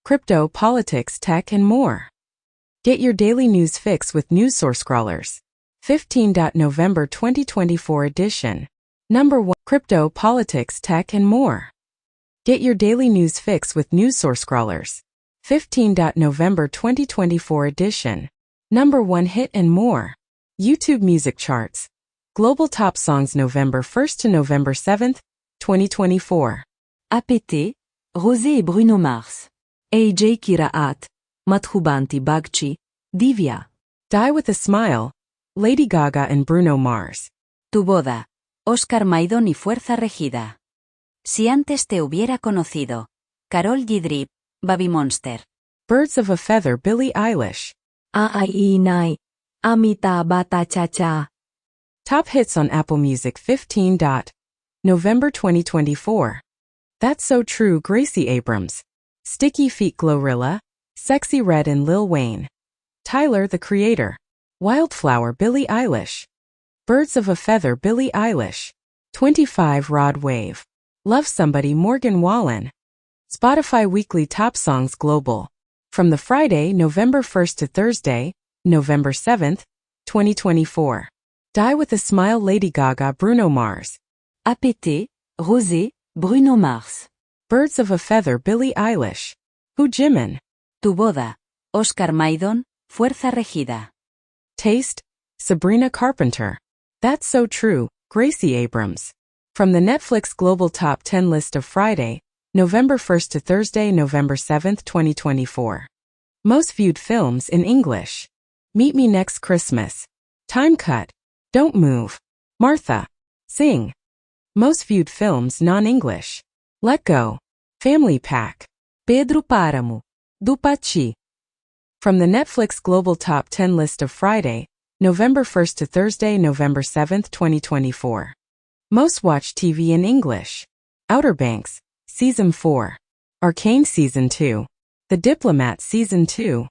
crypto, politics, tech, and more. Get your daily news fix with news source scrollers. 15. November 2024 edition. Number 1. Crypto, politics, tech, and more. Get your daily news fix with news source scrollers. 15. November 2024 edition. Number 1 hit and more. YouTube music charts. Global top songs November 1st to November 7th, 2024. APT, Rosé et Bruno Mars. AJ Kiraat, Madhubanti Bagchi, Divya. Die with a Smile, Lady Gaga and Bruno Mars. Tu boda, Oscar Maidon y Fuerza Regida. Si antes te hubiera conocido. Karol G. Drip, Baby Monster. Birds of a Feather, Billie Eilish. Ai, Amita Bata Cha Cha. Top hits on Apple Music 15. November 2024. That's So True, Gracie Abrams. Sticky Feet, Glorilla. Sexy Red and Lil Wayne. Tyler, the Creator. Wildflower, Billie Eilish. Birds of a Feather, Billie Eilish. 25 Rod Wave. Love Somebody, Morgan Wallen. Spotify Weekly Top Songs Global. From the Friday, November 1st to Thursday, November 7th, 2024. Die with a Smile, Lady Gaga, Bruno Mars. APT, Rosé, Bruno Mars. Birds of a Feather, Billie Eilish. Who Jimin. Tu boda, Oscar Maidon, Fuerza Regida. Taste, Sabrina Carpenter. That's So True, Gracie Abrams. From the Netflix Global Top 10 list of Friday, November 1st to Thursday, November 7th, 2024. Most viewed films in English. Meet Me Next Christmas. Time Cut. Don't Move. Martha. Sing. Most viewed films non-English. Let Go. Family Pack. Pedro Páramo. Dupachi. From the Netflix Global Top 10 list of Friday, November 1st to Thursday, November 7th, 2024. Most watched TV in English. Outer Banks, Season 4. Arcane Season 2. The Diplomat Season 2.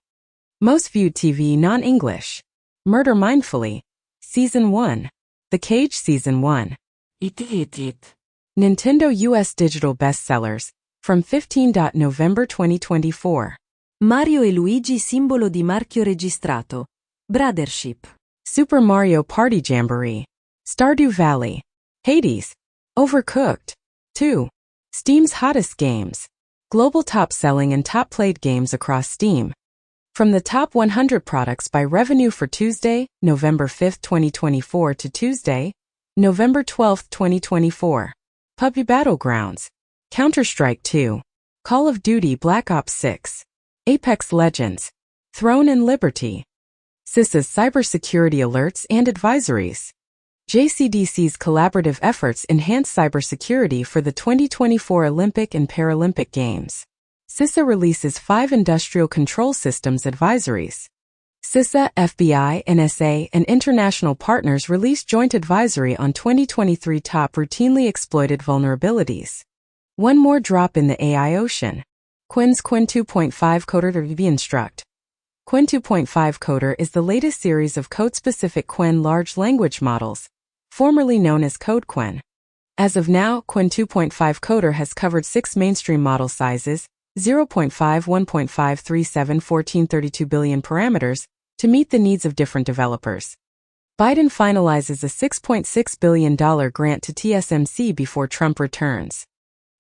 Most viewed TV non-English. Murder Mindfully, Season 1. The Cage Season 1. Nintendo US Digital Bestsellers, from 15. November 2024. Mario e Luigi simbolo di marchio registrato. Brothership. Super Mario Party Jamboree. Stardew Valley. Hades. Overcooked. 2. Steam's hottest games. Global top-selling and top-played games across Steam. From the top 100 products by revenue for Tuesday, November 5, 2024 to Tuesday, November 12, 2024. PUBG Battlegrounds. Counter-Strike 2. Call of Duty Black Ops 6. Apex Legends. Throne and Liberty. CISA's cybersecurity alerts and advisories. JCDC's collaborative efforts enhance cybersecurity for the 2024 Olympic and Paralympic Games. CISA releases 5 industrial control systems advisories. CISA, FBI, NSA, and international partners release joint advisory on 2023 top routinely exploited vulnerabilities. One more drop in the AI ocean. Quinn's Quinn 2.5 Coder to instruct. Quinn 2.5 Coder is the latest series of code-specific Quinn large language models, formerly known as CodeQuinn. As of now, Quinn 2.5 Coder has covered 6 mainstream model sizes, 0.5, 1.5, 37, 14, 32 billion parameters, to meet the needs of different developers. Biden finalizes a $6.6 billion grant to TSMC before Trump returns.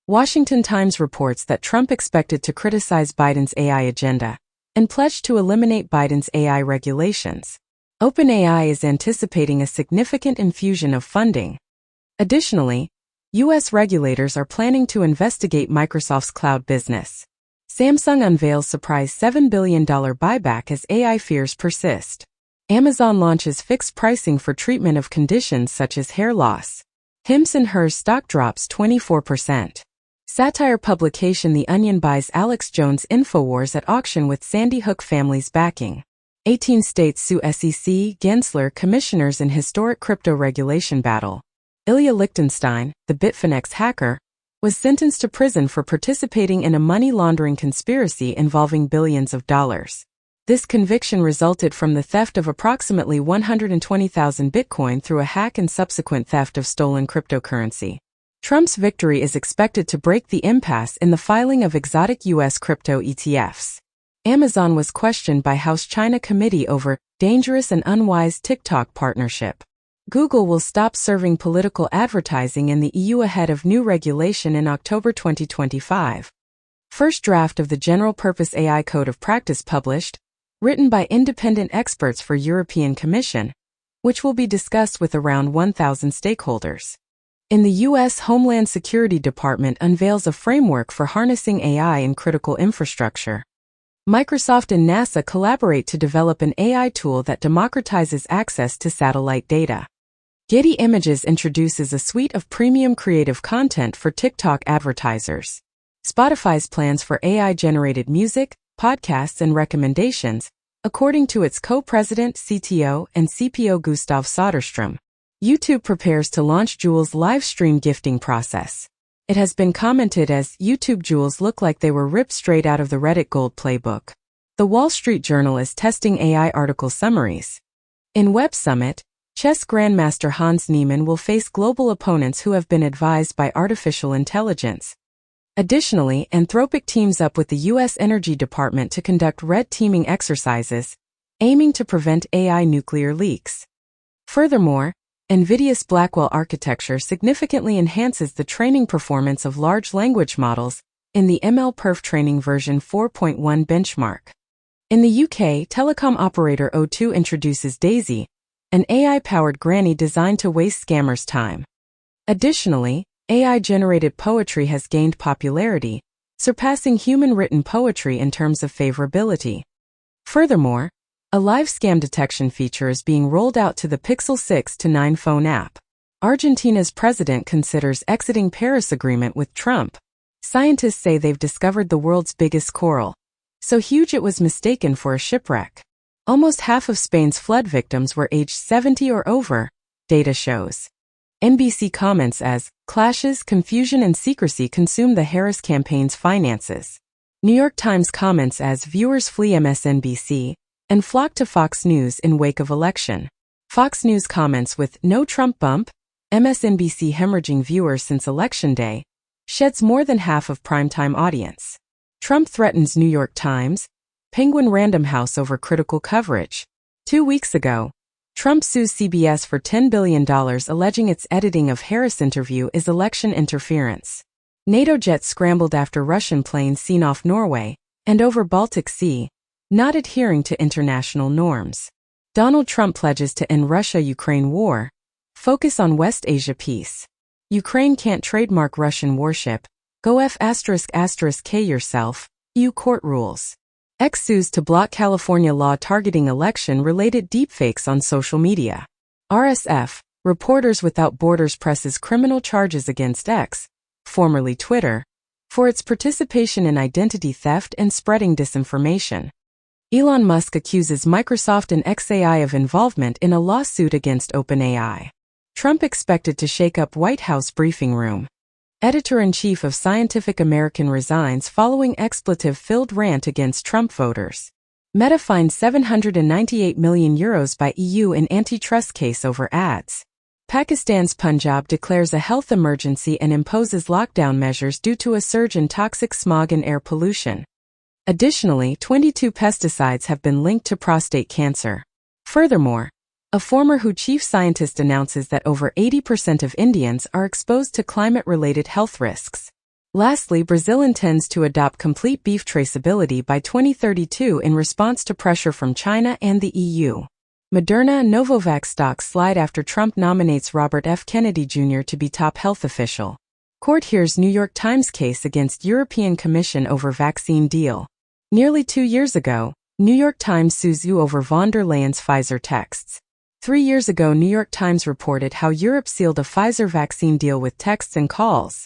Washington Times reports that Trump expected to criticize Biden's AI agenda and pledged to eliminate Biden's AI regulations. OpenAI is anticipating a significant infusion of funding. Additionally, U.S. regulators are planning to investigate Microsoft's cloud business. Samsung unveils surprise $7 billion buyback as AI fears persist. Amazon launches fixed pricing for treatment of conditions such as hair loss. Hims and Hers stock drops 24%. Satire publication The Onion buys Alex Jones Infowars at auction with Sandy Hook family's backing. 18 states sue SEC, Gensler commissioners in historic crypto regulation battle. Ilya Lichtenstein, the Bitfinex hacker, was sentenced to prison for participating in a money laundering conspiracy involving billions of dollars. This conviction resulted from the theft of approximately 120,000 Bitcoin through a hack and subsequent theft of stolen cryptocurrency. Trump's victory is expected to break the impasse in the filing of exotic U.S. crypto ETFs. Amazon was questioned by House China Committee over dangerous and unwise TikTok partnership. Google will stop serving political advertising in the EU ahead of new regulation in October 2025. First draft of the General-Purpose AI Code of Practice published, written by independent experts for European Commission, which will be discussed with around 1,000 stakeholders. In the U.S. Homeland Security Department unveils a framework for harnessing AI in critical infrastructure. Microsoft and NASA collaborate to develop an AI tool that democratizes access to satellite data. Getty Images introduces a suite of premium creative content for TikTok advertisers. Spotify's plans for AI-generated music, podcasts, and recommendations, according to its co-president, CTO, and CPO Gustav Soderstrom. YouTube prepares to launch Juul's live stream gifting process. It has been commented as YouTube Jewels look like they were ripped straight out of the Reddit Gold playbook. The Wall Street Journal is testing AI article summaries. In Web Summit, chess grandmaster Hans Niemann will face global opponents who have been advised by artificial intelligence. Additionally, Anthropic teams up with the U.S. Energy Department to conduct red teaming exercises, aiming to prevent AI nuclear leaks. Furthermore, NVIDIA's Blackwell architecture significantly enhances the training performance of large language models in the MLPerf training version 4.1 benchmark. In the UK, telecom operator O2 introduces Daisy, an AI-powered granny designed to waste scammers' time. Additionally, AI-generated poetry has gained popularity, surpassing human-written poetry in terms of favorability. Furthermore, a live scam detection feature is being rolled out to the Pixel 6 to 9 phone app. Argentina's president considers exiting Paris Agreement with Trump. Scientists say they've discovered the world's biggest coral, so huge it was mistaken for a shipwreck. Almost half of Spain's flood victims were aged 70 or over, data shows. NBC comments as, clashes, confusion and secrecy consume the Harris campaign's finances. New York Times comments as viewers flee MSNBC and flock to Fox News in wake of election. Fox News comments with no Trump bump, MSNBC hemorrhaging viewers since Election Day, sheds more than half of primetime audience. Trump threatens New York Times, Penguin Random House over critical coverage. 2 weeks ago, Trump sues CBS for $10 billion alleging its editing of Harris interview is election interference. NATO jets scrambled after Russian planes seen off Norway and over Baltic Sea, not adhering to international norms. Donald Trump pledges to end Russia-Ukraine war, focus on West Asia peace. Ukraine can't trademark Russian warship, go F***K yourself, EU court rules. X sues to block California law targeting election-related deepfakes on social media. RSF, Reporters Without Borders presses criminal charges against X, formerly Twitter, for its participation in identity theft and spreading disinformation. Elon Musk accuses Microsoft and xAI of involvement in a lawsuit against OpenAI. Trump expected to shake up White House briefing room. Editor-in-chief of Scientific American resigns following expletive-filled rant against Trump voters. Meta fined €798 million by EU in antitrust case over ads. Pakistan's Punjab declares a health emergency and imposes lockdown measures due to a surge in toxic smog and air pollution. Additionally, 22 pesticides have been linked to prostate cancer. Furthermore, a former WHO chief scientist announces that over 80% of Indians are exposed to climate-related health risks. Lastly, Brazil intends to adopt complete beef traceability by 2032 in response to pressure from China and the EU. Moderna and Novavax stocks slide after Trump nominates Robert F. Kennedy Jr. to be top health official. Court hears New York Times case against European Commission over vaccine deal. Nearly 2 years ago, New York Times sues EU over von der Leyen's Pfizer texts. 3 years ago, New York Times reported how Europe sealed a Pfizer vaccine deal with texts and calls.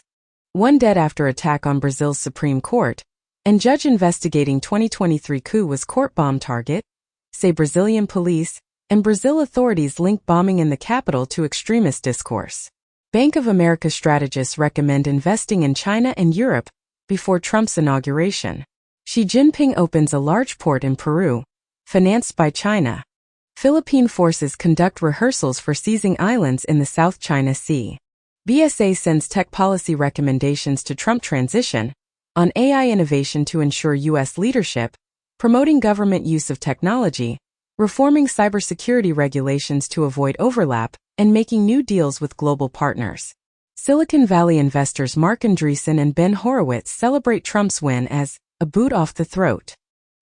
One dead after attack on Brazil's Supreme Court, and judge investigating 2023 coup was court bomb target, say Brazilian police, and Brazil authorities link bombing in the capital to extremist discourse. Bank of America strategists recommend investing in China and Europe before Trump's inauguration. Xi Jinping opens a large port in Peru, financed by China. Philippine forces conduct rehearsals for seizing islands in the South China Sea. BSA sends tech policy recommendations to Trump transition on AI innovation to ensure U.S. leadership, promoting government use of technology, reforming cybersecurity regulations to avoid overlap, and making new deals with global partners. Silicon Valley investors Mark Andreessen and Ben Horowitz celebrate Trump's win as a boot off the throat.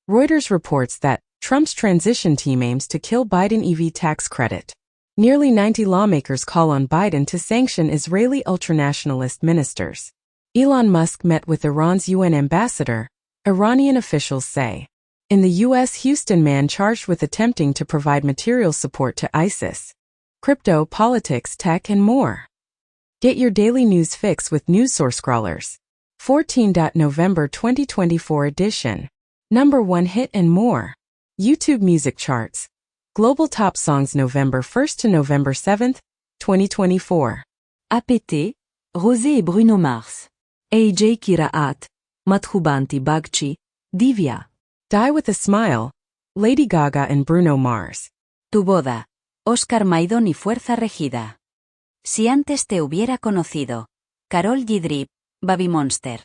Reuters reports that Trump's transition team aims to kill Biden EV tax credit. Nearly 90 lawmakers call on Biden to sanction Israeli ultranationalist ministers. Elon Musk met with Iran's UN ambassador, Iranian officials say. In the U.S., Houston man charged with attempting to provide material support to ISIS. Crypto, politics, tech, and more. Get your daily news fix with NewsSource Scrollers. 14. November 2024 edition. Number 1 hit and more. YouTube music charts. Global top songs November 1st to November 7th, 2024. APT, Rosé et Bruno Mars. AJ Kiraat, Madhubanti Bagchi, Divya. Die with a Smile, Lady Gaga and Bruno Mars. Tu boda, Oscar Maidón y Fuerza Regida. Si antes te hubiera conocido. Karol G. Baby Monster.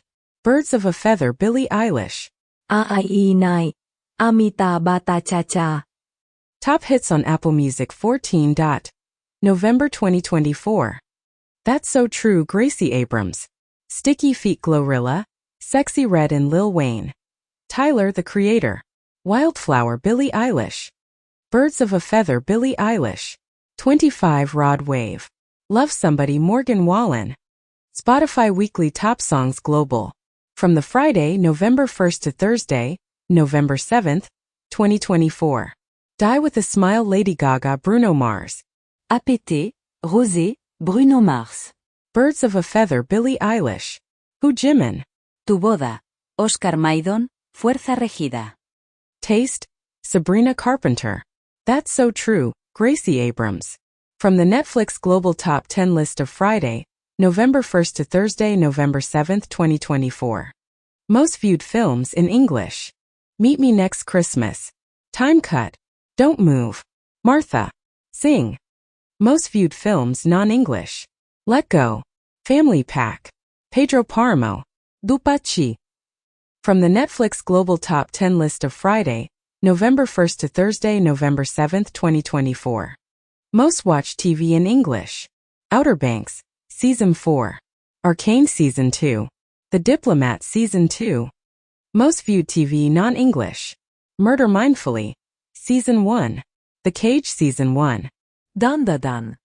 Birds of a Feather Billie Eilish. Ai Amita Bata Cha Cha. Top hits on Apple Music 14. November 2024. That's So True Gracie Abrams. Sticky Feet Glorilla, Sexy Red and Lil Wayne. Tyler the Creator. Wildflower Billie Eilish. Birds of a Feather Billie Eilish. 25 Rod Wave. Love Somebody Morgan Wallen. Spotify Weekly Top Songs Global. From the Friday, November 1st to Thursday, November 7th, 2024. Die with a Smile Lady Gaga Bruno Mars. APT, Rosé, Bruno Mars. Birds of a Feather Billie Eilish. Who Jimin. Tu boda, Oscar Maidón, Fuerza Regida. Taste, Sabrina Carpenter. That's So True, Gracie Abrams. From the Netflix Global Top 10 list of Friday, November 1st to Thursday, November 7th, 2024. Most viewed films in English. Meet Me Next Christmas. Time Cut. Don't Move. Martha. Sing. Most viewed films non-English. Let Go. Family Pack. Pedro Paramo. Dupachi. From the Netflix Global Top 10 list of Friday, November 1st to Thursday, November 7th, 2024. Most watched TV in English. Outer Banks, Season 4. Arcane Season 2. The Diplomat Season 2. Most viewed TV non-English. Murder Mindfully, Season 1. The Cage Season 1. Dun Da Dun.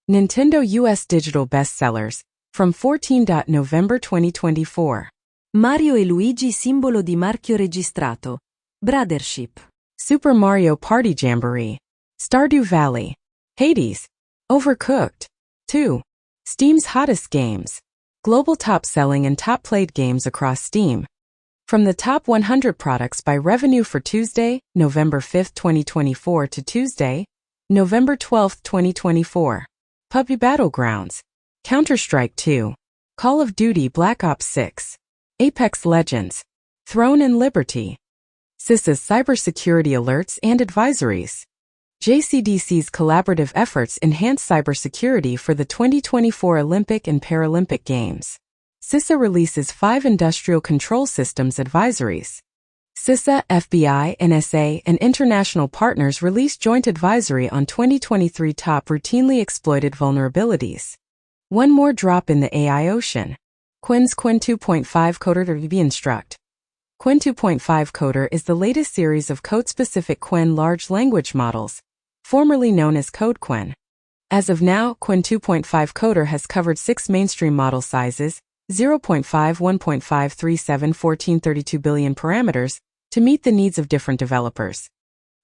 Nintendo US Digital Bestsellers, from 14. November 2024. Mario e Luigi simbolo di marchio registrato. Brothership. Super Mario Party Jamboree. Stardew Valley. Hades. Overcooked. 2. Steam's hottest games. Global top-selling and top-played games across Steam. From the top 100 products by revenue for Tuesday, November 5, 2024 to Tuesday, November 12, 2024. PUBG Battlegrounds. Counter-Strike 2. Call of Duty Black Ops 6. Apex Legends. Throne and Liberty. CISA's cybersecurity alerts and advisories. JCDC's collaborative efforts enhance cybersecurity for the 2024 Olympic and Paralympic Games. CISA releases 5 industrial control systems advisories. CISA, FBI, NSA, and international partners release joint advisory on 2023 top routinely exploited vulnerabilities. One more drop in the AI ocean. Quinn's Quinn 2.5 Coder to instruct. Quinn 2.5 Coder is the latest series of code-specific Quinn large language models, formerly known as CodeQuinn. As of now, Quinn 2.5 Coder has covered 6 mainstream model sizes, 0.5, 1.5, 3, 7, 14, 32 billion parameters, to meet the needs of different developers.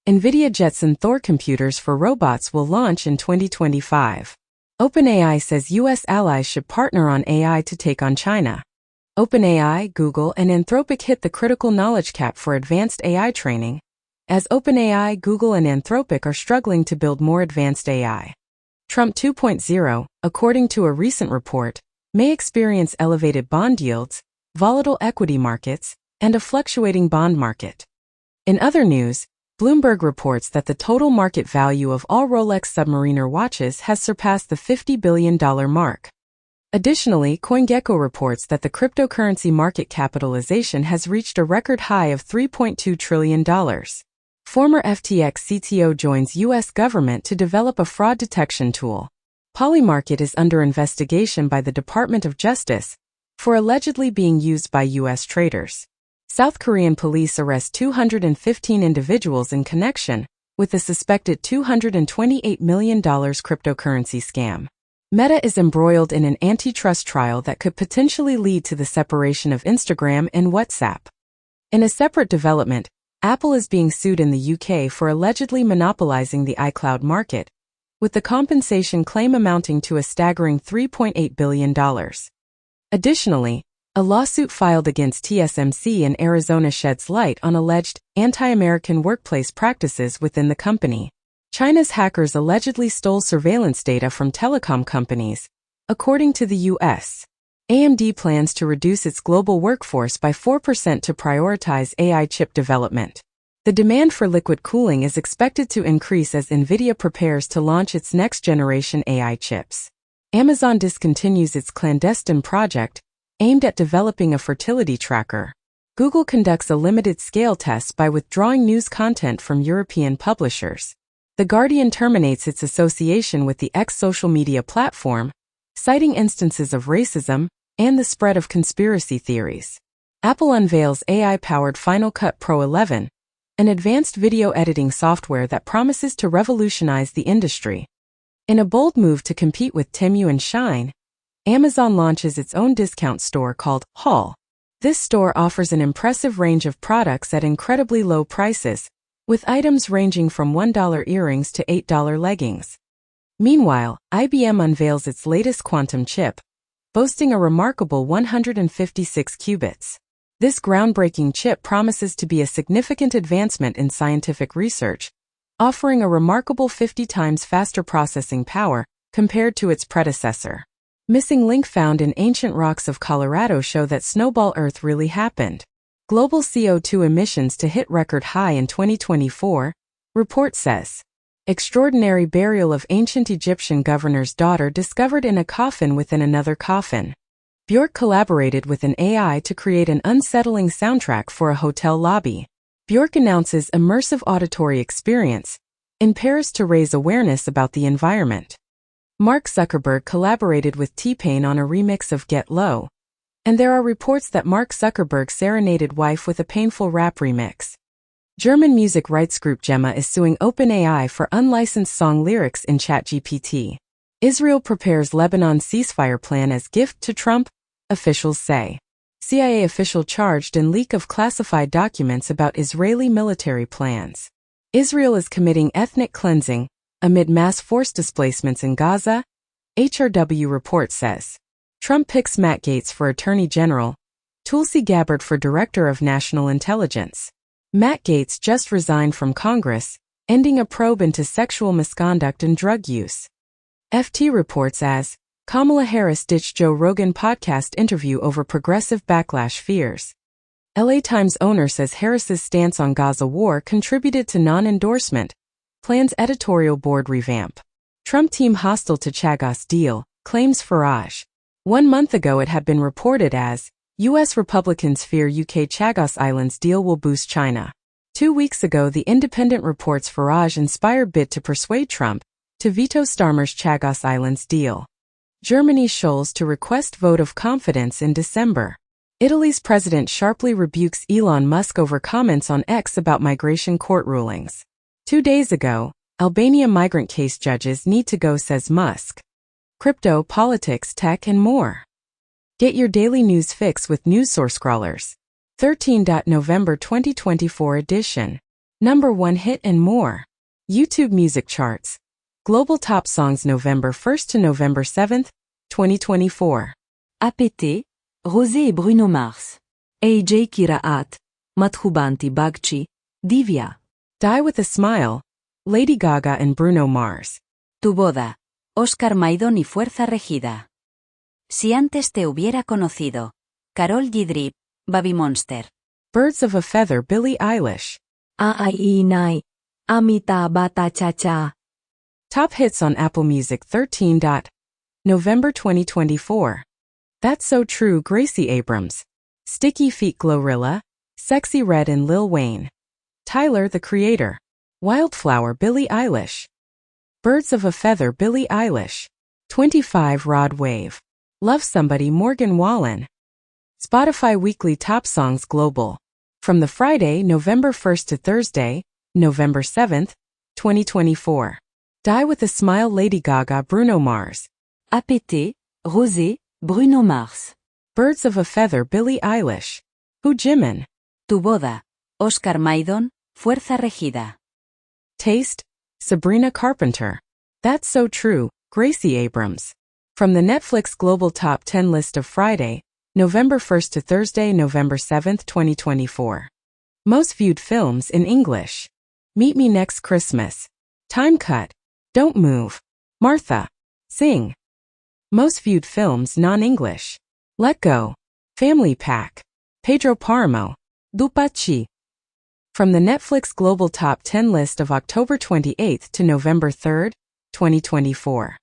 NVIDIA Jetson Thor computers for robots will launch in 2025. OpenAI says U.S. allies should partner on AI to take on China. OpenAI, Google, and Anthropic hit the critical knowledge cap for advanced AI training, as OpenAI, Google, and Anthropic are struggling to build more advanced AI. Trump 2.0, according to a recent report, may experience elevated bond yields, volatile equity markets, and a fluctuating bond market. In other news, Bloomberg reports that the total market value of all Rolex Submariner watches has surpassed the $50 billion mark. Additionally, CoinGecko reports that the cryptocurrency market capitalization has reached a record high of $3.2 trillion. Former FTX CTO joins U.S. government to develop a fraud detection tool. Polymarket is under investigation by the Department of Justice for allegedly being used by U.S. traders. South Korean police arrest 215 individuals in connection with the suspected $228 million cryptocurrency scam. Meta is embroiled in an antitrust trial that could potentially lead to the separation of Instagram and WhatsApp. In a separate development, Apple is being sued in the UK for allegedly monopolizing the iCloud market, with the compensation claim amounting to a staggering $3.8 billion. Additionally, a lawsuit filed against TSMC in Arizona sheds light on alleged anti-American workplace practices within the company. China's hackers allegedly stole surveillance data from telecom companies, according to the U.S. AMD plans to reduce its global workforce by 4% to prioritize AI chip development. The demand for liquid cooling is expected to increase as NVIDIA prepares to launch its next-generation AI chips. Amazon discontinues its clandestine project, aimed at developing a fertility tracker. Google conducts a limited-scale test by withdrawing news content from European publishers. The Guardian terminates its association with the X social media platform, citing instances of racism and the spread of conspiracy theories. Apple unveils AI-powered Final Cut Pro 11, an advanced video editing software that promises to revolutionize the industry. In a bold move to compete with Temu and Shine, Amazon launches its own discount store called Haul. This store offers an impressive range of products at incredibly low prices, with items ranging from $1 earrings to $8 leggings. Meanwhile, IBM unveils its latest quantum chip, boasting a remarkable 156 qubits. This groundbreaking chip promises to be a significant advancement in scientific research, offering a remarkable 50 times faster processing power compared to its predecessor. Missing link found in ancient rocks of Colorado show that Snowball Earth really happened. Global CO2 emissions to hit record high in 2024, report says. Extraordinary burial of ancient Egyptian governor's daughter discovered in a coffin within another coffin. Bjork collaborated with an AI to create an unsettling soundtrack for a hotel lobby. Bjork announces immersive auditory experience in Paris to raise awareness about the environment. Mark Zuckerberg collaborated with T-Pain on a remix of Get Low, and there are reports that Mark Zuckerberg serenaded wife with a painful rap remix. German music rights group Gemma is suing OpenAI for unlicensed song lyrics in ChatGPT. Israel prepares Lebanon ceasefire plan as gift to Trump, officials say. CIA official charged in leak of classified documents about Israeli military plans. Israel is committing ethnic cleansing amid mass forced displacements in Gaza, HRW report says. Trump picks Matt Gaetz for Attorney General, Tulsi Gabbard for Director of National Intelligence. Matt Gaetz just resigned from Congress, ending a probe into sexual misconduct and drug use. FT reports as Kamala Harris ditched Joe Rogan podcast interview over progressive backlash fears. LA Times owner says Harris's stance on Gaza war contributed to non-endorsement, plans editorial board revamp. Trump team hostile to Chagos deal, claims Farage. 1 month ago it had been reported as U.S. Republicans fear UK Chagos Islands deal will boost China. 2 weeks ago The Independent reports Farage inspired bid to persuade Trump to veto Starmer's Chagos Islands deal. Germany Scholz to request vote of confidence in December. Italy's president sharply rebukes Elon Musk over comments on X about migration court rulings. 2 days ago, Albania migrant case judges need to go, says Musk. Crypto, politics, tech, and more. Get your daily news fix with NewsSource scrollers. 13. November 2024 edition. Number 1 hit and more. YouTube music charts. Global top songs November 1st to November 7th, 2024. APT, Rosé et Bruno Mars. AJ Kiraat, Madhubanti Bagchi, Divya. Die with a Smile, Lady Gaga and Bruno Mars. Tu boda, Oscar Maidón y Fuerza Regida. Si antes te hubiera conocido. Karol G. Baby Monster. Birds of a Feather, Billie Eilish. Nai, Amita Bata Cha Cha. Top hits on Apple Music. 13. November 2024. That's So True Gracie Abrams. Sticky Feet Glorilla, Sexy Red and Lil Wayne. Tyler the Creator. Wildflower Billie Eilish. Birds of a Feather Billie Eilish. 25 Rod Wave. Love Somebody Morgan Wallen. Spotify Weekly Top Songs Global. From the Friday, November 1st to Thursday, November 7th, 2024. Die with a Smile Lady Gaga Bruno Mars. APT, Rosé, Bruno Mars. Birds of a Feather Billie Eilish. Who Jimin. Tu boda, Oscar Maidon, Fuerza Regida. Taste, Sabrina Carpenter. That's So True, Gracie Abrams. From the Netflix Global Top 10 list of Friday, November 1st to Thursday, November 7th, 2024. Most viewed films in English. Meet Me Next Christmas. Time Cut. Don't Move. Martha. Sing. Most viewed films non-English. Let Go. Family Pack. Pedro Paramo. Dupachi. From the Netflix Global Top 10 list of October 28th to November 3rd, 2024.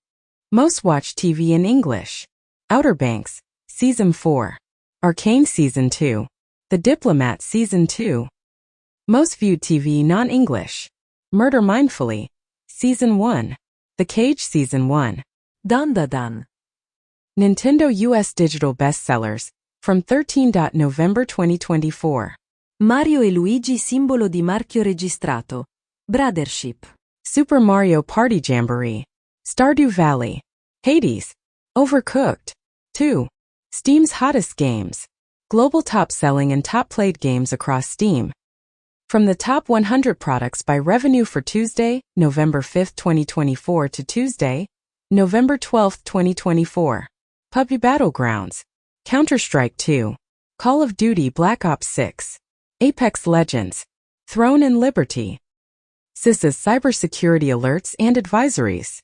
Most watched TV in English. Outer Banks, Season 4. Arcane Season 2. The Diplomat Season 2. Most viewed TV non-English. Murder Mindfully, Season 1. The Cage Season 1. Dun Da Dun. Nintendo US Digital Bestsellers, from 13. November 2024. Mario e Luigi simbolo di marchio registrato. Brothership. Super Mario Party Jamboree. Stardew Valley. Hades. Overcooked. 2. Steam's hottest games. Global top-selling and top-played games across Steam. From the top 100 products by revenue for Tuesday, November 5, 2024 to Tuesday, November 12, 2024. PUBG Battlegrounds. Counter-Strike 2. Call of Duty Black Ops 6. Apex Legends. Throne and Liberty. CISA's cybersecurity alerts and advisories.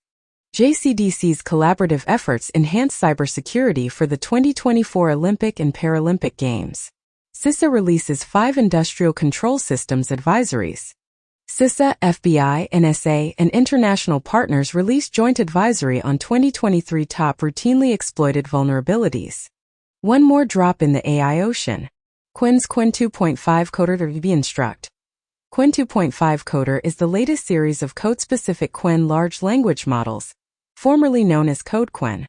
JCDC's collaborative efforts enhance cybersecurity for the 2024 Olympic and Paralympic Games. CISA releases 5 industrial control systems advisories. CISA, FBI, NSA, and international partners release joint advisory on 2023 top routinely exploited vulnerabilities. One more drop in the AI ocean. Quinn's Quinn 2.5 Coder to be instruct. Quinn 2.5 Coder is the latest series of code-specific Quinn large language models, formerly known as CodeQuinn.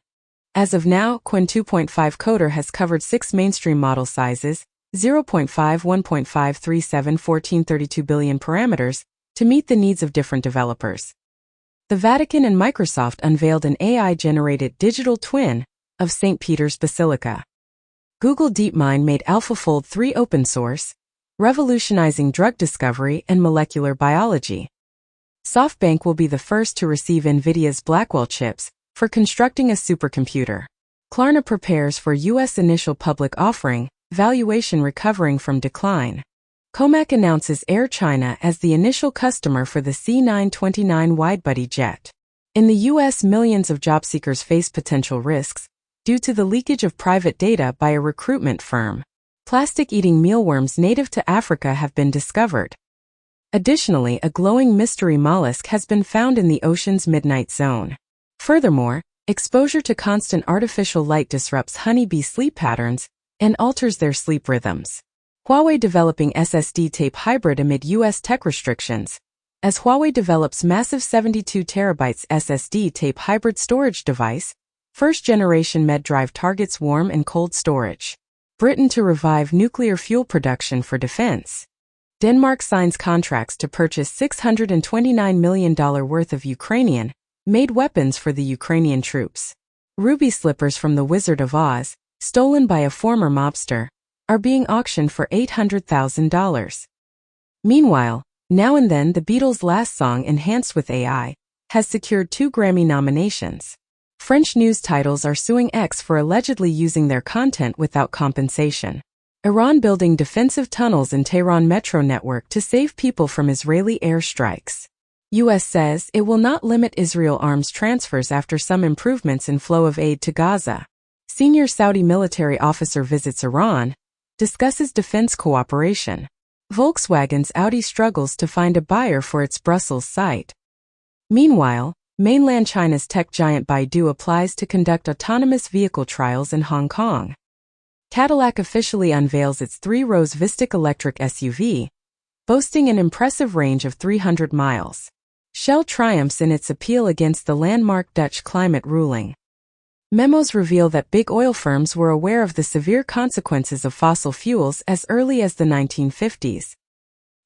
As of now, Quinn 2.5 Coder has covered 6 mainstream model sizes, 0.5, 1.5, 37, 14, 32 billion parameters, to meet the needs of different developers. The Vatican and Microsoft unveiled an AI-generated digital twin of St. Peter's Basilica. Google DeepMind made AlphaFold 3 open source, revolutionizing drug discovery and molecular biology. SoftBank will be the first to receive NVIDIA's Blackwell chips for constructing a supercomputer. Klarna prepares for U.S. initial public offering, valuation recovering from decline. Comac announces Air China as the initial customer for the C929 widebody jet. In the U.S., millions of job seekers face potential risks due to the leakage of private data by a recruitment firm. Plastic-eating mealworms native to Africa have been discovered. Additionally, a glowing mystery mollusk has been found in the ocean's midnight zone. Furthermore, exposure to constant artificial light disrupts honeybee sleep patterns and alters their sleep rhythms. Huawei developing SSD tape hybrid amid U.S. tech restrictions. As Huawei develops massive 72 terabytes SSD tape hybrid storage device, first-generation MedDrive targets warm and cold storage. Britain to revive nuclear fuel production for defense. Denmark signs contracts to purchase $629 million worth of Ukrainian-made weapons for the Ukrainian troops. Ruby slippers from the Wizard of Oz, stolen by a former mobster, are being auctioned for $800,000. Meanwhile, Now and Then, the Beatles' last song enhanced with AI, has secured 2 Grammy nominations. French news titles are suing X for allegedly using their content without compensation. Iran building defensive tunnels in Tehran metro network to save people from Israeli airstrikes. U.S. says it will not limit Israel arms transfers after some improvements in flow of aid to Gaza. Senior Saudi military officer visits Iran, discusses defense cooperation. Volkswagen's Audi struggles to find a buyer for its Brussels site. Meanwhile, Mainland China's tech giant Baidu applies to conduct autonomous vehicle trials in Hong Kong. Cadillac officially unveils its three-rows Vistic electric SUV, boasting an impressive range of 300 miles. Shell triumphs in its appeal against the landmark Dutch climate ruling. Memos reveal that big oil firms were aware of the severe consequences of fossil fuels as early as the 1950s.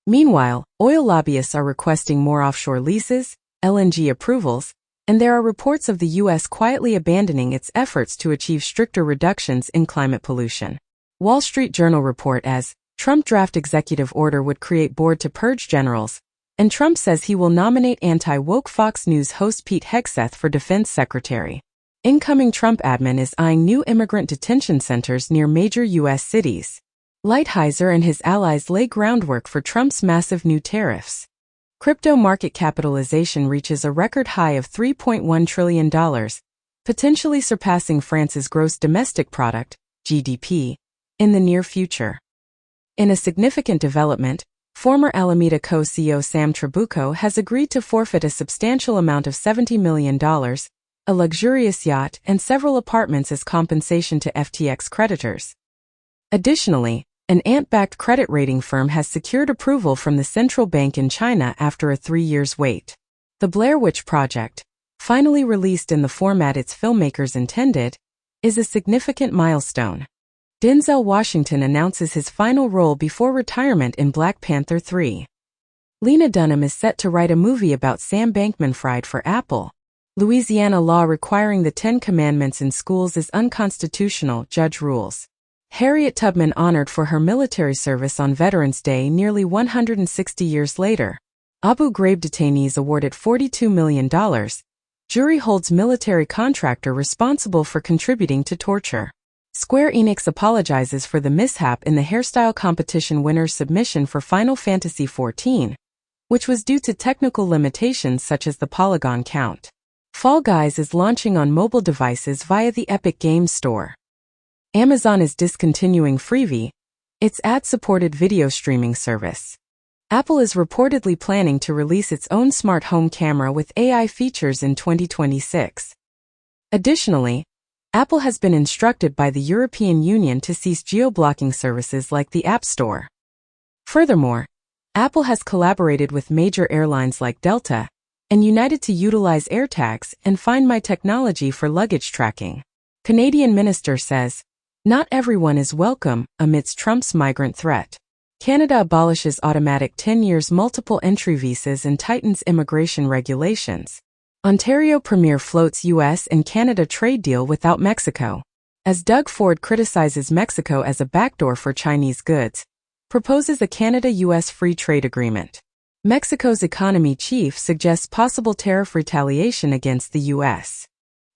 Meanwhile, oil lobbyists are requesting more offshore leases, LNG approvals, and there are reports of the U.S. quietly abandoning its efforts to achieve stricter reductions in climate pollution. Wall Street Journal report as Trump draft executive order would create board to purge generals, and Trump says he will nominate anti-woke Fox News host Pete Hegseth for defense secretary. Incoming Trump admin is eyeing new immigrant detention centers near major U.S. cities. Lighthizer and his allies lay groundwork for Trump's massive new tariffs. Crypto market capitalization reaches a record high of $3.1 trillion, potentially surpassing France's gross domestic product, GDP, in the near future. In a significant development, former Alameda co-CEO Sam Trabucco has agreed to forfeit a substantial amount of $70 million, a luxurious yacht, and several apartments as compensation to FTX creditors. Additionally, an ant-backed credit rating firm has secured approval from the central bank in China after a 3-year wait. The Blair Witch Project, finally released in the format its filmmakers intended, is a significant milestone. Denzel Washington announces his final role before retirement in Black Panther 3. Lena Dunham is set to write a movie about Sam Bankman-Fried for Apple. Louisiana law requiring the 10 Commandments in schools is unconstitutional, judge rules. Harriet Tubman honored for her military service on Veterans Day nearly 160 years later. Abu Ghraib detainees awarded $42 million. Jury holds military contractor responsible for contributing to torture. Square Enix apologizes for the mishap in the hairstyle competition winner's submission for Final Fantasy XIV, which was due to technical limitations such as the polygon count. Fall Guys is launching on mobile devices via the Epic Games Store. Amazon is discontinuing Freevee, its ad-supported video streaming service. Apple is reportedly planning to release its own smart home camera with AI features in 2026. Additionally, Apple has been instructed by the European Union to cease geo-blocking services like the App Store. Furthermore, Apple has collaborated with major airlines like Delta and United to utilize AirTags and Find My technology for luggage tracking. Canadian minister says, "Not everyone is welcome," amidst Trump's migrant threat. Canada abolishes automatic 10 years multiple entry visas and tightens immigration regulations. Ontario Premier floats U.S. and Canada trade deal without Mexico. As Doug Ford criticizes Mexico as a backdoor for Chinese goods, proposes a Canada-U.S. free trade agreement. Mexico's economy chief suggests possible tariff retaliation against the U.S.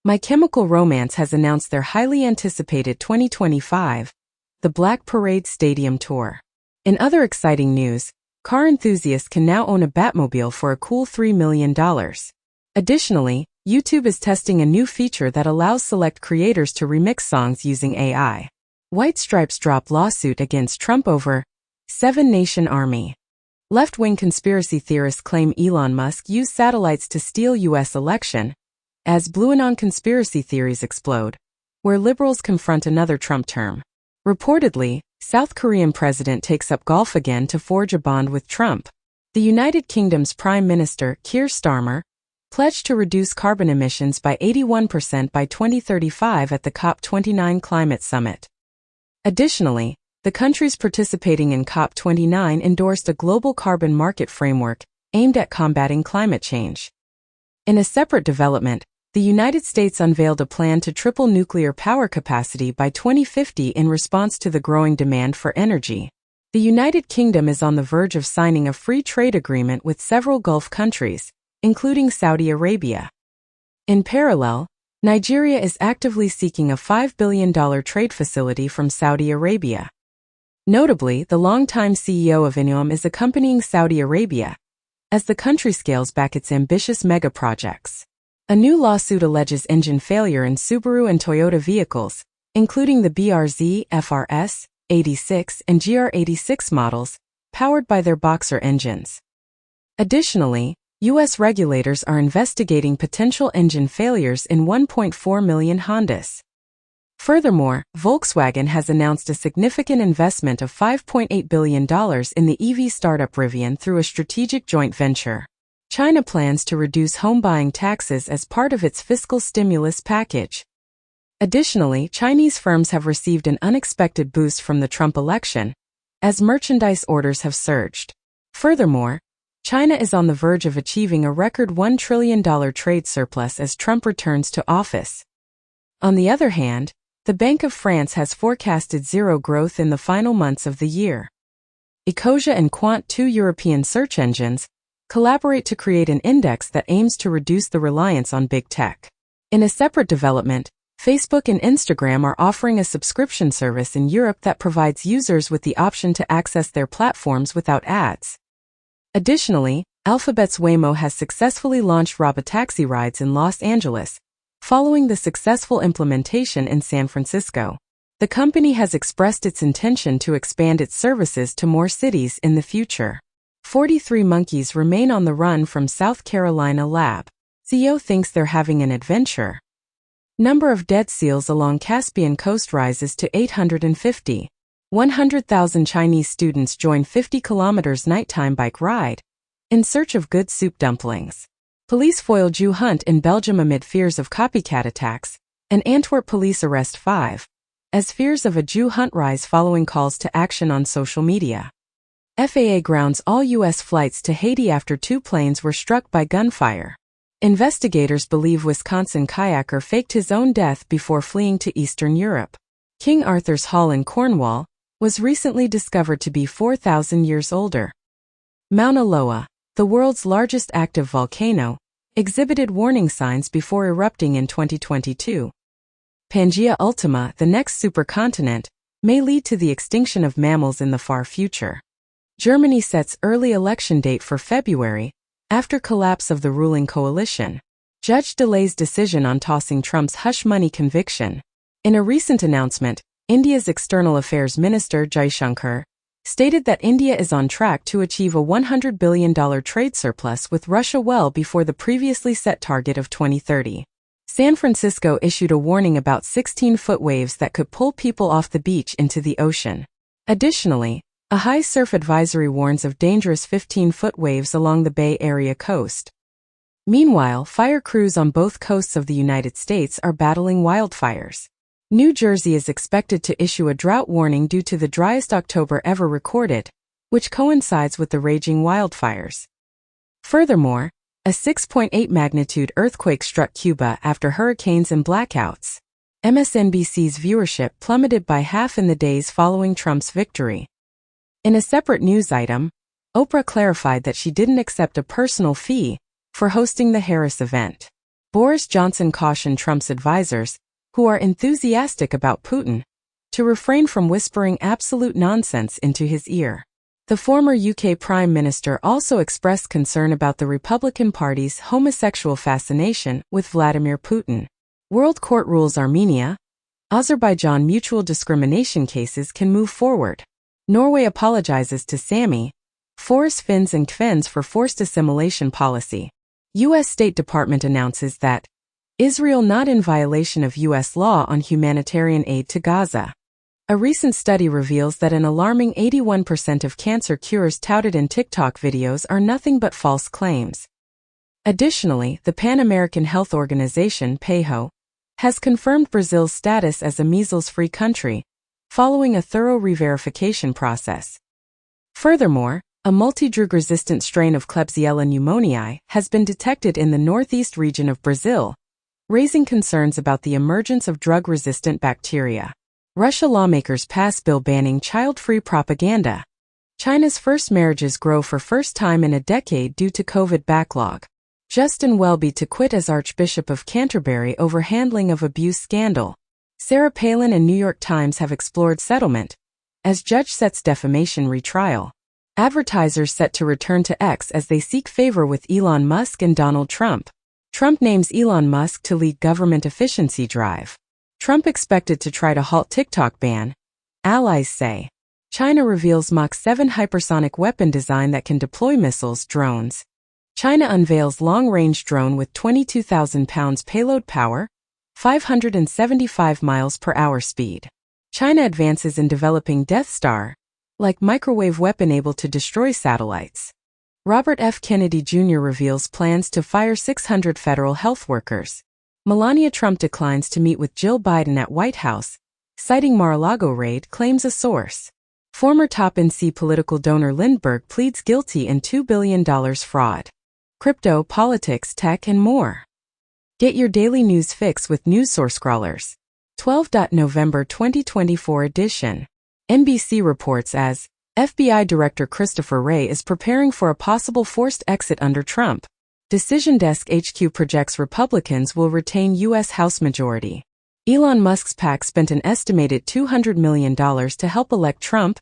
My Chemical Romance has announced their highly anticipated 2025, The Black Parade Stadium Tour. In other exciting news, car enthusiasts can now own a Batmobile for a cool $3 million. Additionally, YouTube is testing a new feature that allows select creators to remix songs using AI. White Stripes drop lawsuit against Trump over 7 Nation Army. Left-wing conspiracy theorists claim Elon Musk used satellites to steal U.S. election, as BlueAnon conspiracy theories explode, where liberals confront another Trump term. Reportedly, South Korean president takes up golf again to forge a bond with Trump. The United Kingdom's Prime Minister, Keir Starmer, pledged to reduce carbon emissions by 81% by 2035 at the COP29 climate summit. Additionally, the countries participating in COP29 endorsed a global carbon market framework aimed at combating climate change. In a separate development, the United States unveiled a plan to triple nuclear power capacity by 2050 in response to the growing demand for energy. The United Kingdom is on the verge of signing a free trade agreement with several Gulf countries, including Saudi Arabia. In parallel, Nigeria is actively seeking a $5 billion trade facility from Saudi Arabia. Notably, the longtime CEO of INEOM is accompanying Saudi Arabia, as the country scales back its ambitious mega-projects. A new lawsuit alleges engine failure in Subaru and Toyota vehicles, including the BRZ, FRS, 86, and GR86 models, powered by their Boxer engines. Additionally, U.S. regulators are investigating potential engine failures in 1.4 million Hondas. Furthermore, Volkswagen has announced a significant investment of $5.8 billion in the EV startup Rivian through a strategic joint venture. China plans to reduce home buying taxes as part of its fiscal stimulus package. Additionally, Chinese firms have received an unexpected boost from the Trump election, as merchandise orders have surged. Furthermore, China is on the verge of achieving a record $1 trillion trade surplus as Trump returns to office. On the other hand, the Bank of France has forecasted zero growth in the final months of the year. Ecosia and Quant, two European search engines, collaborate to create an index that aims to reduce the reliance on big tech. In a separate development, Facebook and Instagram are offering a subscription service in Europe that provides users with the option to access their platforms without ads. Additionally, Alphabet's Waymo has successfully launched robotaxi rides in Los Angeles, following the successful implementation in San Francisco. The company has expressed its intention to expand its services to more cities in the future. 43 monkeys remain on the run from South Carolina lab. CEO thinks they're having an adventure. Number of dead seals along Caspian coast rises to 850. 100,000 Chinese students join 50 kilometers nighttime bike ride in search of good soup dumplings. Police foil Jew hunt in Belgium amid fears of copycat attacks, and Antwerp police arrest 5, as fears of a Jew hunt rise following calls to action on social media. FAA grounds all U.S. flights to Haiti after 2 planes were struck by gunfire. Investigators believe Wisconsin kayaker faked his own death before fleeing to Eastern Europe. King Arthur's Hall in Cornwall was recently discovered to be 4,000 years older. Mauna Loa, the world's largest active volcano, exhibited warning signs before erupting in 2022. Pangaea Ultima, the next supercontinent, may lead to the extinction of mammals in the far future. Germany sets early election date for February, after collapse of the ruling coalition. Judge delays decision on tossing Trump's hush money conviction. In a recent announcement, India's External Affairs Minister Jaishankar stated that India is on track to achieve a $100 billion trade surplus with Russia well before the previously set target of 2030. San Francisco issued a warning about 16-foot waves that could pull people off the beach into the ocean. Additionally, a high surf advisory warns of dangerous 15-foot waves along the Bay Area coast. Meanwhile, fire crews on both coasts of the United States are battling wildfires. New Jersey is expected to issue a drought warning due to the driest October ever recorded, which coincides with the raging wildfires. Furthermore, a 6.8 magnitude earthquake struck Cuba after hurricanes and blackouts. MSNBC's viewership plummeted by half in the days following Trump's victory. In a separate news item, Oprah clarified that she didn't accept a personal fee for hosting the Harris event. Boris Johnson cautioned Trump's advisors, who are enthusiastic about Putin, to refrain from whispering absolute nonsense into his ear. The former UK Prime Minister also expressed concern about the Republican Party's homosexual fascination with Vladimir Putin. World Court rules Armenia, Azerbaijan mutual discrimination cases can move forward. Norway apologizes to Sami, Forest Finns and Kvens for forced assimilation policy. U.S. State Department announces that Israel not in violation of U.S. law on humanitarian aid to Gaza. A recent study reveals that an alarming 81% of cancer cures touted in TikTok videos are nothing but false claims. Additionally, the Pan American Health Organization, PAHO, has confirmed Brazil's status as a measles-free country, following a thorough re-verification process. Furthermore, a multi-drug-resistant strain of Klebsiella pneumoniae has been detected in the northeast region of Brazil, raising concerns about the emergence of drug-resistant bacteria. Russia lawmakers pass bill banning child-free propaganda. China's first marriages grow for first time in a decade due to COVID backlog. Justin Welby to quit as Archbishop of Canterbury over handling of abuse scandal. Sarah Palin and New York Times have explored settlement, as judge sets defamation retrial. Advertisers set to return to X as they seek favor with Elon Musk and Donald Trump. Trump names Elon Musk to lead government efficiency drive. Trump expected to try to halt TikTok ban, allies say. China reveals Mach 7 hypersonic weapon design that can deploy missiles, drones. China unveils long-range drone with 22,000 pounds payload power, 575 miles per hour speed. China advances in developing Death Star-like microwave weapon able to destroy satellites. Robert F. Kennedy Jr. reveals plans to fire 600 federal health workers. Melania Trump declines to meet with Jill Biden at White House, citing Mar-a-Lago raid, claims a source. Former top NC political donor Lindbergh pleads guilty in $2 billion fraud. Crypto, politics, tech, and more. Get your daily news fix with NewsSource Scrollers. 12. November 2024 edition. NBC reports as FBI Director Christopher Wray is preparing for a possible forced exit under Trump. Decision Desk HQ projects Republicans will retain U.S. House majority. Elon Musk's PAC spent an estimated $200 million to help elect Trump,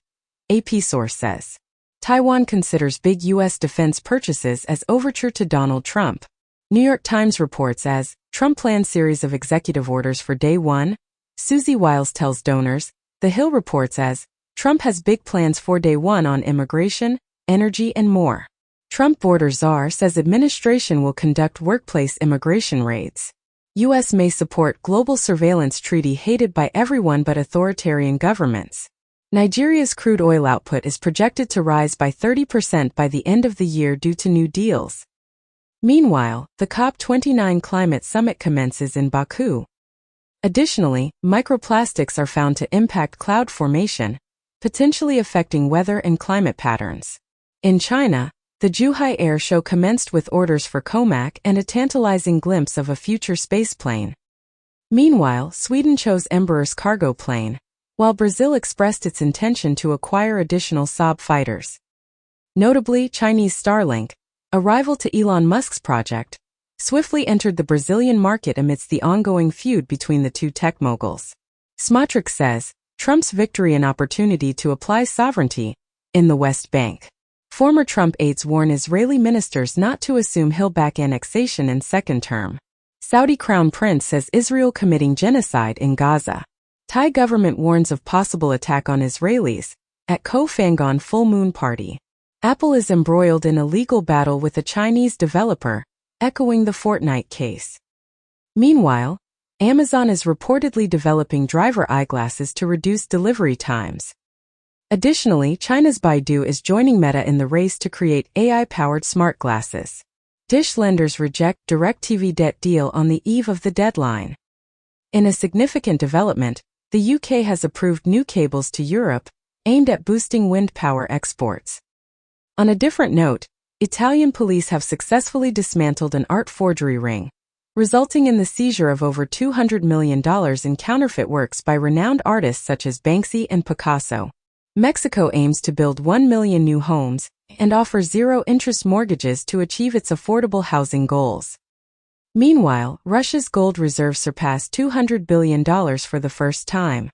AP source says. Taiwan considers big U.S. defense purchases as overture to Donald Trump. New York Times reports as Trump plans series of executive orders for day one. Susie Wiles tells donors. The Hill reports as Trump has big plans for day one on immigration, energy, and more. Trump border czar says administration will conduct workplace immigration raids. U.S. may support global surveillance treaty hated by everyone but authoritarian governments. Nigeria's crude oil output is projected to rise by 30% by the end of the year due to new deals. Meanwhile, the COP29 climate summit commences in Baku. Additionally, microplastics are found to impact cloud formation, potentially affecting weather and climate patterns. In China, the Zhuhai Air Show commenced with orders for Comac and a tantalizing glimpse of a future spaceplane. Meanwhile, Sweden chose Embraer's cargo plane, while Brazil expressed its intention to acquire additional Saab fighters. Notably, Chinese Starlink, a rival to Elon Musk's project, swiftly entered the Brazilian market amidst the ongoing feud between the two tech moguls. Smotrich says, Trump's victory an opportunity to apply sovereignty in the West Bank. Former Trump aides warn Israeli ministers not to assume he'll back annexation in second term. Saudi Crown Prince says Israel committing genocide in Gaza. Thai government warns of possible attack on Israelis at Koh Phangan full moon party. Apple is embroiled in a legal battle with a Chinese developer, echoing the Fortnite case. Meanwhile, Amazon is reportedly developing driver eyeglasses to reduce delivery times. Additionally, China's Baidu is joining Meta in the race to create AI-powered smart glasses. Dish lenders reject DirecTV debt deal on the eve of the deadline. In a significant development, the UK has approved new cables to Europe, aimed at boosting wind power exports. On a different note, Italian police have successfully dismantled an art forgery ring, resulting in the seizure of over $200 million in counterfeit works by renowned artists such as Banksy and Picasso. Mexico aims to build 1 million new homes and offers zero-interest mortgages to achieve its affordable housing goals. Meanwhile, Russia's gold reserves surpassed $200 billion for the first time.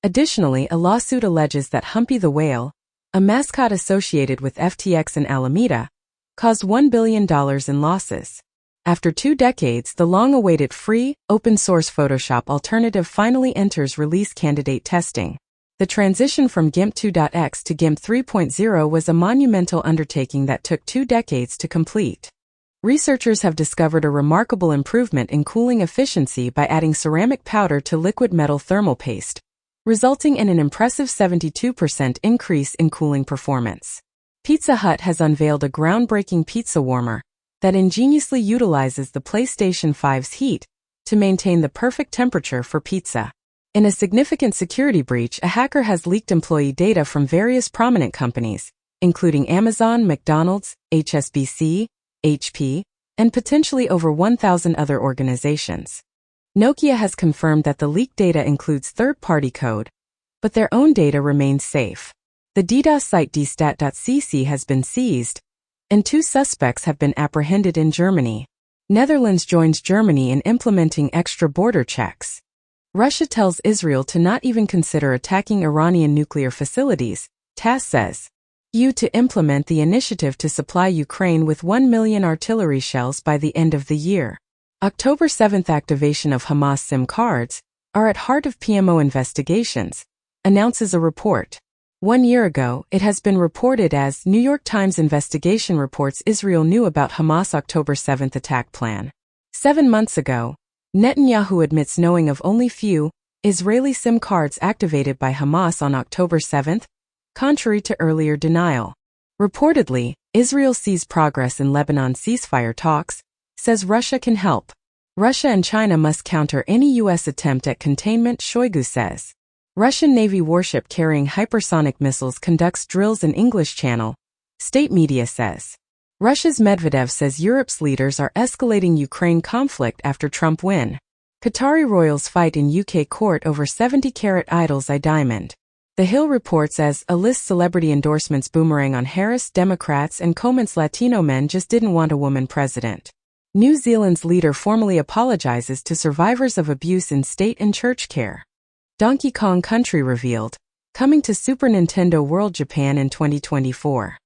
Additionally, a lawsuit alleges that Humpy the Whale, a mascot associated with FTX and Alameda, caused $1 billion in losses. After 2 decades, the long-awaited free, open-source Photoshop alternative finally enters release candidate testing. The transition from GIMP 2.x to GIMP 3.0 was a monumental undertaking that took 2 decades to complete. Researchers have discovered a remarkable improvement in cooling efficiency by adding ceramic powder to liquid metal thermal paste, resulting in an impressive 72% increase in cooling performance. Pizza Hut has unveiled a groundbreaking pizza warmer that ingeniously utilizes the PlayStation 5's heat to maintain the perfect temperature for pizza. In a significant security breach, a hacker has leaked employee data from various prominent companies, including Amazon, McDonald's, HSBC, HP, and potentially over 1,000 other organizations. Nokia has confirmed that the leaked data includes third-party code, but their own data remains safe. The DDoS site dstat.cc has been seized, and 2 suspects have been apprehended in Germany. Netherlands joins Germany in implementing extra border checks. Russia tells Israel to not even consider attacking Iranian nuclear facilities, TASS says. EU to implement the initiative to supply Ukraine with 1 million artillery shells by the end of the year. October 7th activation of Hamas SIM cards are at heart of PMO investigations, announces a report. 1 year ago, it has been reported as New York Times investigation reports Israel knew about Hamas October 7 attack plan. 7 months ago, Netanyahu admits knowing of only few Israeli SIM cards activated by Hamas on October 7, contrary to earlier denial. Reportedly, Israel sees progress in Lebanon ceasefire talks, says Russia can help. Russia and China must counter any U.S. attempt at containment, Shoigu says. Russian Navy warship carrying hypersonic missiles conducts drills in English Channel, state media says. Russia's Medvedev says Europe's leaders are escalating Ukraine conflict after Trump win. Qatari royals fight in UK court over 70-carat idol's eye diamond. The Hill reports as a list celebrity endorsements boomerang on Harris, Democrats and comments Latino men just didn't want a woman president. New Zealand's leader formally apologizes to survivors of abuse in state and church care. Donkey Kong Country revealed, coming to Super Nintendo World Japan in 2024.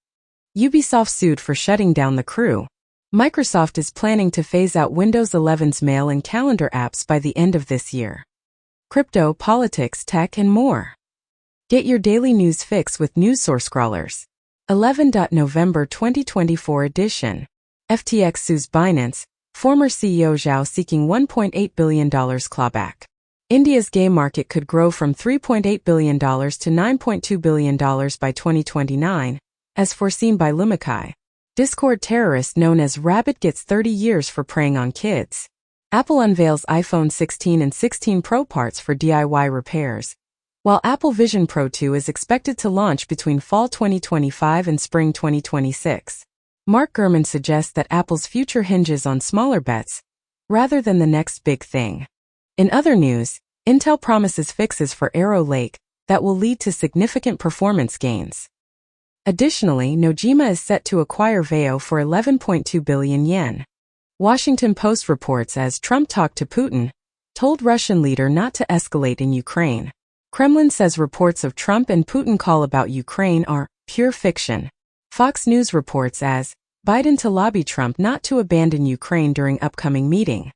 Ubisoft sued for shutting down The Crew. Microsoft is planning to phase out Windows 11's mail and calendar apps by the end of this year. Crypto, politics, tech, and more. Get your daily news fix with NewsSource scrollers. 11. November 2024 edition. FTX sues Binance, former CEO Zhao seeking $1.8 billion clawback. India's game market could grow from $3.8 billion to $9.2 billion by 2029, as foreseen by Lumakai. Discord terrorist known as Rabbit gets 30 years for preying on kids. Apple unveils iPhone 16 and 16 Pro parts for DIY repairs, while Apple Vision Pro 2 is expected to launch between fall 2025 and spring 2026. Mark Gurman suggests that Apple's future hinges on smaller bets, rather than the next big thing. In other news, Intel promises fixes for Arrow Lake that will lead to significant performance gains. Additionally, Nojima is set to acquire Veo for 11.2 billion yen. Washington Post reports as Trump talked to Putin, told Russian leader not to escalate in Ukraine. Kremlin says reports of Trump and Putin call about Ukraine are pure fiction. Fox News reports as Biden to lobby Trump not to abandon Ukraine during upcoming meeting.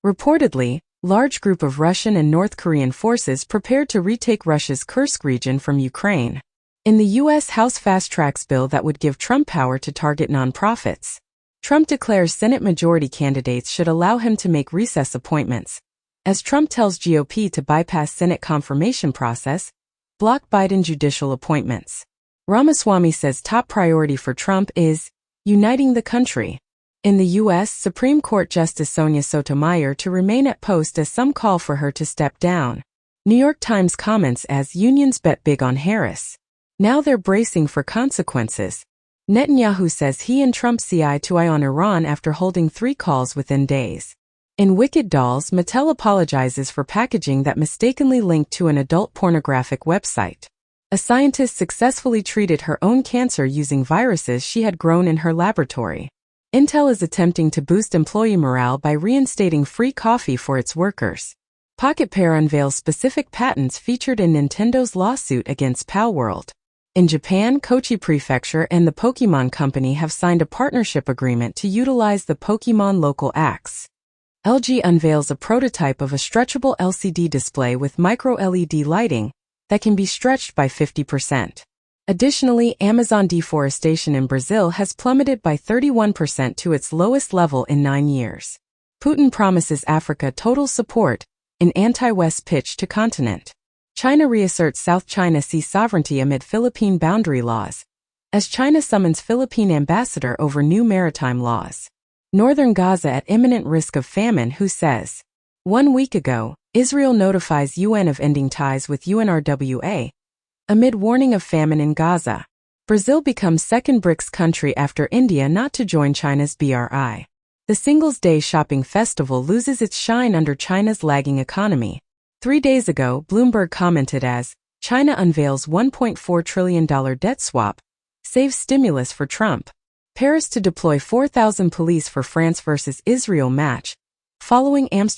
Reportedly, large group of Russian and North Korean forces prepared to retake Russia's Kursk region from Ukraine. In the U.S. House fast-tracks bill that would give Trump power to target nonprofits. Trump declares Senate majority candidates should allow him to make recess appointments, as Trump tells GOP to bypass Senate confirmation process, block Biden judicial appointments. Ramaswamy says top priority for Trump is uniting the country. In the U.S., Supreme Court Justice Sonia Sotomayor to remain at post as some call for her to step down. New York Times comments as unions bet big on Harris. Now they're bracing for consequences. Netanyahu says he and Trump see eye to eye on Iran after holding 3 calls within days. In Wicked Dolls, Mattel apologizes for packaging that mistakenly linked to an adult pornographic website. A scientist successfully treated her own cancer using viruses she had grown in her laboratory. Intel is attempting to boost employee morale by reinstating free coffee for its workers. Pocket Pair unveils specific patents featured in Nintendo's lawsuit against Palworld. In Japan, Kochi Prefecture and the Pokemon Company have signed a partnership agreement to utilize the Pokemon Local Acts. LG unveils a prototype of a stretchable LCD display with micro-LED lighting that can be stretched by 50%. Additionally, Amazon deforestation in Brazil has plummeted by 31% to its lowest level in 9 years. Putin promises Africa total support in anti-West pitch to continent. China reasserts South China Sea sovereignty amid Philippine boundary laws, as China summons Philippine ambassador over new maritime laws. Northern Gaza at imminent risk of famine, who says. 1 week ago, Israel notifies UN of ending ties with UNRWA, amid warning of famine in Gaza. Brazil becomes second BRICS country after India not to join China's BRI. The Singles' Day shopping festival loses its shine under China's lagging economy. 3 days ago, Bloomberg commented as, China unveils $1.4 trillion debt swap, saves stimulus for Trump. Paris to deploy 4,000 police for France versus Israel match, following Amsterdam.